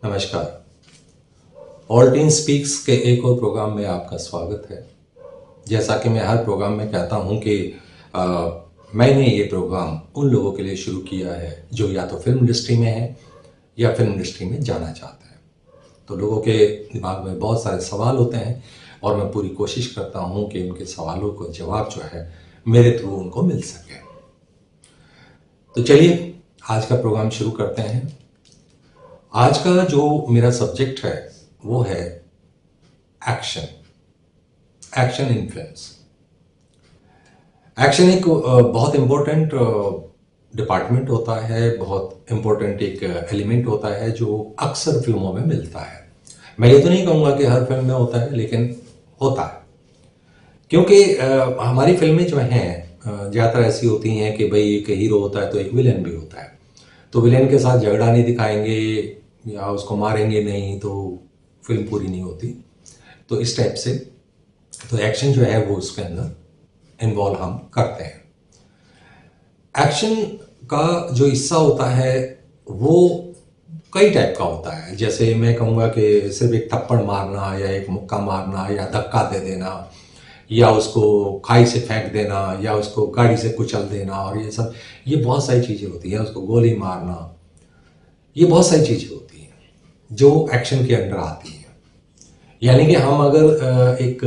नमस्कार। All tin speaks के एक और प्रोग्राम में आपका स्वागत है। जैसा कि मैं हर प्रोग्राम में कहता हूं कि मैंने ये प्रोग्राम उन लोगों के लिए शुरू किया है जो या तो फिल्म इंडस्ट्री में है या फिल्म इंडस्ट्री में जाना चाहते हैं। तो लोगों के दिमाग में बहुत सारे सवाल होते हैं और मैं पूरी कोशिश करता हूं कि उनके सवालों को जवाब जो है मेरे थ्रू उनको मिल सके। तो चलिए आज का प्रोग्राम शुरू करते हैं। आज का जो मेरा सब्जेक्ट है वो है एक्शन इन फिल्म्स। एक्शन एक बहुत इम्पोर्टेंट डिपार्टमेंट होता है, बहुत इम्पोर्टेंट एक एलिमेंट होता है जो अक्सर फिल्मों में मिलता है। मैं ये तो नहीं कहूँगा कि हर फिल्म में होता है, लेकिन होता है क्योंकि हमारी फिल्में जो हैं ज़्यादातर ऐसी होती हैं कि भाई एक हीरो होता है तो एक विलेन भी होता है। तो विलेन के साथ झगड़ा नहीं दिखाएंगे या उसको मारेंगे नहीं तो फिल्म पूरी नहीं होती। तो इस टाइप से तो एक्शन जो है वो उसके अंदर इन्वॉल्व हम करते हैं। एक्शन का जो हिस्सा होता है वो कई टाइप का होता है। जैसे मैं कहूँगा कि सिर्फ एक थप्पड़ मारना या एक मुक्का मारना या धक्का दे देना या उसको खाई से फेंक देना या उसको गाड़ी से कुचल देना, और ये बहुत सारी चीज़ें होती हैं। उसको गोली मारना, ये बहुत सारी चीज़ें होती हैं जो एक्शन के अंदर आती हैं। यानी कि हम अगर एक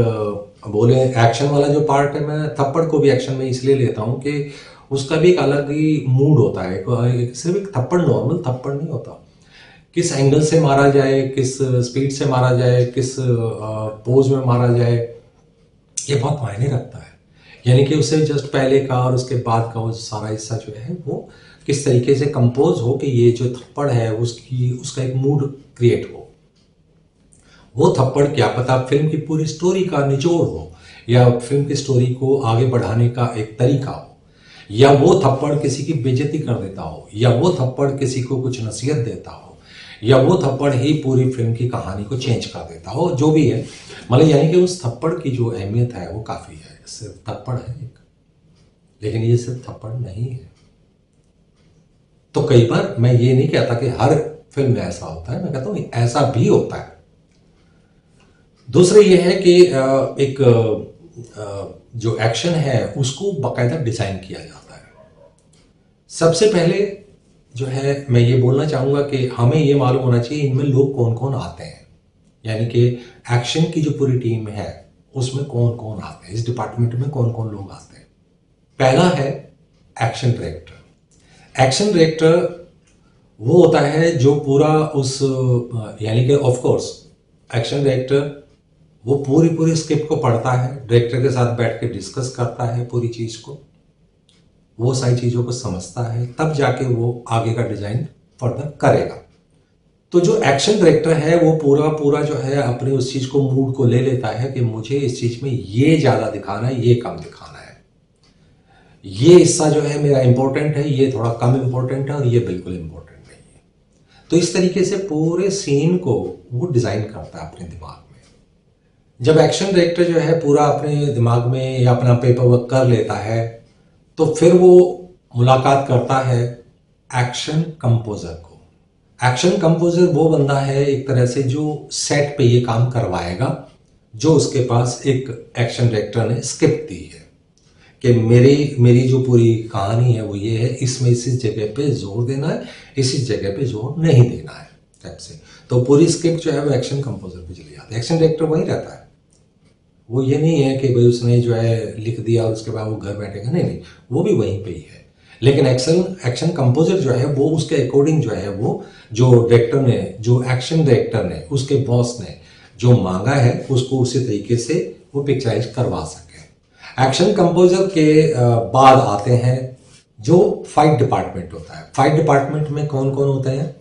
बोले एक्शन वाला जो पार्ट है, मैं थप्पड़ को भी एक्शन में इसलिए लेता हूँ कि उसका भी एक अलग ही मूड होता है। सिर्फ एक थप्पड़ नॉर्मल थप्पड़ नहीं होता। किस एंगल से मारा जाए, किस स्पीड से मारा जाए, किस पोज में मारा जाए, ये बहुत मायने रखता है। यानी कि उससे जस्ट पहले का और उसके बाद का वो सारा हिस्सा जो है वो किस तरीके से कंपोज हो कि ये जो थप्पड़ है उसका एक मूड क्रिएट हो। वो थप्पड़ क्या पता फिल्म की पूरी स्टोरी का निचोड़ हो, या फिल्म की स्टोरी को आगे बढ़ाने का एक तरीका हो, या वो थप्पड़ किसी की बेइज्जती कर देता हो, या वो थप्पड़ किसी को कुछ नसीहत देता हो, या वो थप्पड़ ही पूरी फिल्म की कहानी को चेंज कर देता हो। जो भी है, मतलब यानी कि उस थप्पड़ की जो अहमियत है वो काफ़ी है। सिर्फ थप्पड़ है एक, लेकिन ये सिर्फ थप्पड़ नहीं है। तो कई बार मैं ये नहीं कहता कि हर फिल्म में ऐसा होता है, मैं कहता हूँ ऐसा भी होता है। दूसरे ये है कि एक जो एक्शन है उसको बाकायदा डिज़ाइन किया जाता है। सबसे पहले जो है मैं ये बोलना चाहूँगा कि हमें ये मालूम होना चाहिए इनमें लोग कौन कौन आते हैं। यानी कि एक्शन की जो पूरी टीम है उसमें कौन कौन आते हैं, इस डिपार्टमेंट में कौन कौन लोग आते हैं। पहला है एक्शन डायरेक्टर। एक्शन डायरेक्टर वो होता है जो पूरा उस यानी कि ऑफ कोर्स एक्शन डायरेक्टर वो पूरी स्क्रिप्ट को पढ़ता है, डायरेक्टर के साथ बैठ के डिस्कस करता है पूरी चीज़ को, वो सारी चीज़ों को समझता है, तब जाके वो आगे का डिज़ाइन फर्दर करेगा। तो जो एक्शन डायरेक्टर है वो पूरा जो है अपने उस चीज़ को मूड को ले लेता है कि मुझे इस चीज़ में ये ज़्यादा दिखाना है, ये कम दिखाना है, ये हिस्सा जो है मेरा इंपॉर्टेंट है, ये थोड़ा कम इंपॉर्टेंट है, और ये बिल्कुल इंपॉर्टेंट नहीं है। तो इस तरीके से पूरे सीन को वो डिज़ाइन करता है अपने दिमाग में। जब एक्शन डायरेक्टर जो है पूरा अपने दिमाग में या अपना पेपर वर्क कर लेता है तो फिर वो मुलाकात करता है एक्शन कंपोजर को। एक्शन कंपोजर वो बंदा है एक तरह से जो सेट पे ये काम करवाएगा, जो उसके पास एक एक्शन डायरेक्टर ने स्क्रिप्ट दी है कि मेरी जो पूरी कहानी है वो ये है, इसमें इस जगह पे जोर देना है, इसी जगह पे जोर नहीं देना है टाइप से। तो पूरी स्क्रिप्ट जो है वो एक्शन कंपोजर पे चली जाती है। एक्शन डायरेक्टर वही रहता है, वो ये नहीं है कि भाई उसने जो है लिख दिया और उसके बाद वो घर बैठेगा, नहीं, वो भी वहीं पे ही है। लेकिन एक्शन कंपोजर जो है वो उसके अकॉर्डिंग जो है वो जो डायरेक्टर ने, जो एक्शन डायरेक्टर ने, उसके बॉस ने जो मांगा है उसको उसी तरीके से वो पिक्चराइज करवा सके। एक्शन कंपोजर के बाद आते हैं जो फाइट डिपार्टमेंट होता है। फाइट डिपार्टमेंट में कौन कौन होते हैं,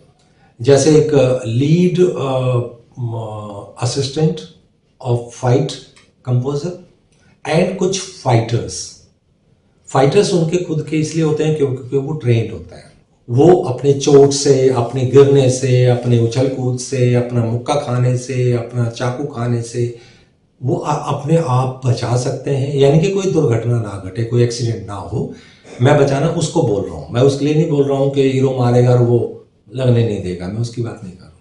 जैसे एक lead assistant of fight composer and कुछ फाइटर्स उनके खुद के इसलिए होते हैं क्योंकि वो ट्रेंड होता है। वो अपने चोट से, अपने गिरने से, अपने उछल कूद से, अपना मुक्का खाने से, अपना चाकू खाने से वो अपने आप बचा सकते हैं। यानी कि कोई दुर्घटना ना घटे, कोई एक्सीडेंट ना हो, मैं बचाना उसको बोल रहा हूँ। मैं उसके लिए नहीं बोल रहा हूँ कि हीरो मारेगा और वो लगने नहीं देगा, मैं उसकी बात नहीं कर रहा हूँ।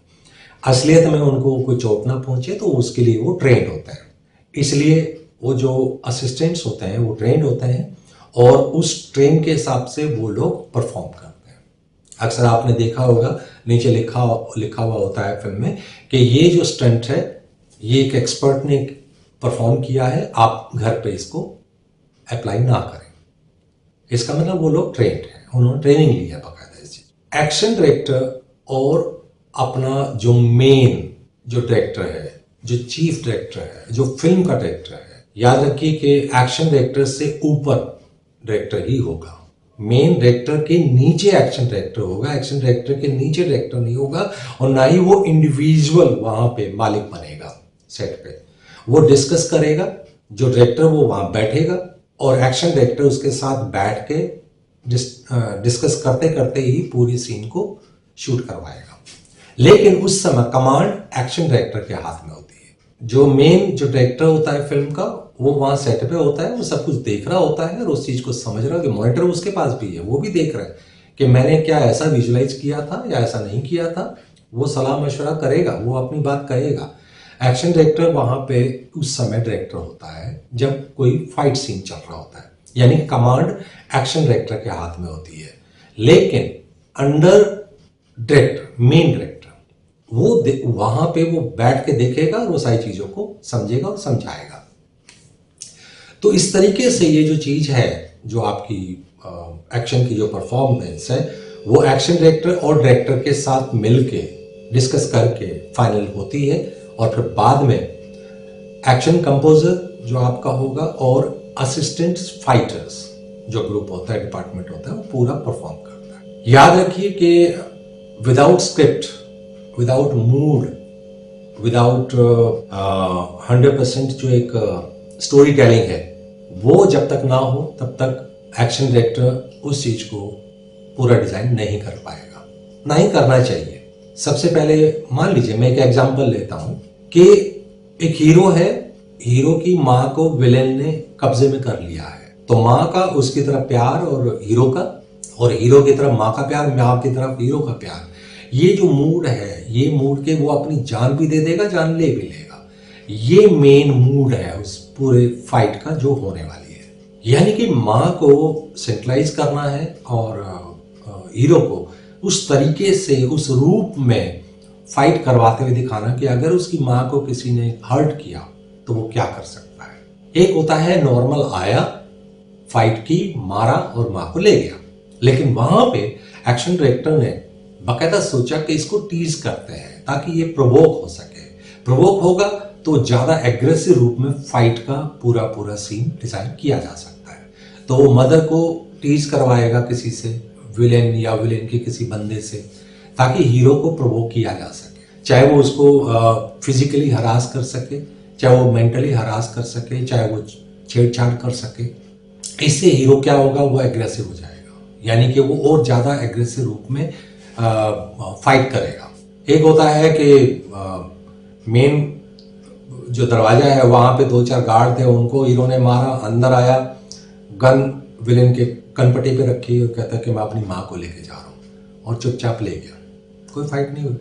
असलियत में उनको कोई चोट ना पहुंचे, तो उसके लिए वो ट्रेंड होते हैं। इसलिए वो जो असिस्टेंट्स होते हैं वो ट्रेंड होते हैं और उस ट्रेन के हिसाब से वो लोग परफॉर्म करते हैं। अक्सर आपने देखा होगा नीचे लिखा हुआ होता है फिल्म में कि ये जो स्टंट है ये एक एक्सपर्ट ने परफॉर्म किया है, आप घर पे इसको अप्लाई ना करें। इसका मतलब वो लोग ट्रेंड हैं, उन्होंने ट्रेनिंग ली है बाकायदा इस चीज। एक्शन डायरेक्टर और अपना जो मेन जो डायरेक्टर है, जो चीफ डायरेक्टर है, जो फिल्म का डायरेक्टर है, याद रखिए कि एक्शन डायरेक्टर से ऊपर डायरेक्टर ही होगा। मेन डायरेक्टर के नीचे एक्शन डायरेक्टर होगा, एक्शन डायरेक्टर के नीचे डायरेक्टर नहीं होगा, और ना ही वो इंडिविजुअल वहां पे मालिक बनेगा सेट पे। वो डिस्कस करेगा, जो डायरेक्टर वो वहां बैठेगा और एक्शन डायरेक्टर उसके साथ बैठ के डिस्कस करते करते ही पूरी सीन को शूट करवाएगा। लेकिन उस समय कमांड एक्शन डायरेक्टर के हाथ में होती है। जो मेन जो डायरेक्टर होता है फिल्म का, वो वहां सेट पे होता है, वो सब कुछ देख रहा होता है और उस चीज को समझ रहा है कि मॉनिटर उसके पास भी है, वो भी देख रहा है कि मैंने क्या ऐसा विजुलाइज किया था या ऐसा नहीं किया था। वो सलाह मशवरा करेगा, वो अपनी बात कहेगा। एक्शन डायरेक्टर वहां पे उस समय डायरेक्टर होता है जब कोई फाइट सीन चल रहा होता है, यानी कमांड एक्शन डायरेक्टर के हाथ में होती है। लेकिन अंडर डायरेक्टर, मेन डायरेक्टर, वो वहां पे वो बैठ के देखेगा और वो सारी चीजों को समझेगा और समझाएगा। तो इस तरीके से ये जो चीज है, जो आपकी एक्शन की जो परफॉर्मेंस है, वो एक्शन डायरेक्टर और डायरेक्टर के साथ मिलके डिस्कस करके फाइनल होती है। और फिर बाद में एक्शन कंपोजर जो आपका होगा और असिस्टेंट फाइटर्स जो ग्रुप होता है, डिपार्टमेंट होता है, वो पूरा परफॉर्म करता है। याद रखिए कि without script, without mood, without 100% जो एक स्टोरी टेलिंग है, वो जब तक ना हो तब तक एक्शन डायरेक्टर उस चीज को पूरा डिजाइन नहीं कर पाएगा, ना ही करना चाहिए। सबसे पहले मान लीजिए, मैं एक एग्जांपल लेता हूं कि एक हीरो है, हीरो की मां को विलेन ने कब्जे में कर लिया है। तो मां का उसकी तरफ प्यार और हीरो का, और हीरो की तरफ मां का प्यार, मां की तरफ हीरो का प्यार, ये जो मूड है, ये मूड के वो अपनी जान भी दे देगा, जान ले भी लेगा। ये मेन मूड है उस पूरे फाइट का जो होने वाली है। यानी कि मां को सेंट्रलाइज करना है और हीरो को उस तरीके से, उस रूप में फाइट करवाते हुए दिखाना कि अगर उसकी मां को किसी ने हर्ट किया तो वो क्या कर सकता है। एक होता है नॉर्मल, आया, फाइट की, मारा और मां को ले गया। लेकिन वहां पे एक्शन डायरेक्टर ने बाकायदा सोचा कि इसको टीज करते हैं ताकि ये प्रोवोक हो सके। प्रोवोक होगा तो ज्यादा एग्रेसिव रूप में फाइट का पूरा सीन डिजाइन किया जा सकता है। तो वो मदर को टीज करवाएगा किसी से, विलेन या विलेन के किसी बंदे से, ताकि हीरो को प्रोवोक किया जा सके। चाहे वो उसको फिजिकली हरास कर सके, चाहे वो मेंटली हरास कर सके, चाहे वो छेड़छाड़ कर सके। इससे हीरो क्या होगा, वो एग्रेसिव हो जाएगा, यानी कि वो और ज्यादा एग्रेसिव रूप में फाइट करेगा। एक होता है कि मेन जो दरवाजा है वहां पे 2-4 गार्ड थे, उनको हीरो ने मारा, अंदर आया, गन विलेन के कनपट्टी पे रखी और कहता कि मैं अपनी मां को लेके जा रहा हूं, और चुपचाप ले गया। कोई फाइट नहीं हुई,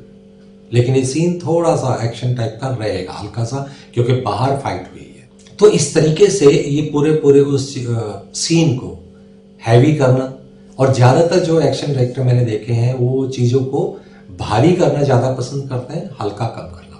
लेकिन ये सीन थोड़ा सा एक्शन टाइप का रहेगा, हल्का सा, क्योंकि बाहर फाइट हुई है। तो इस तरीके से ये पूरे उस सीन को हैवी करना, और ज्यादातर जो एक्शन डायरेक्टर मैंने देखे हैं वो चीजों को भारी करना ज्यादा पसंद करते हैं, हल्का कम करना।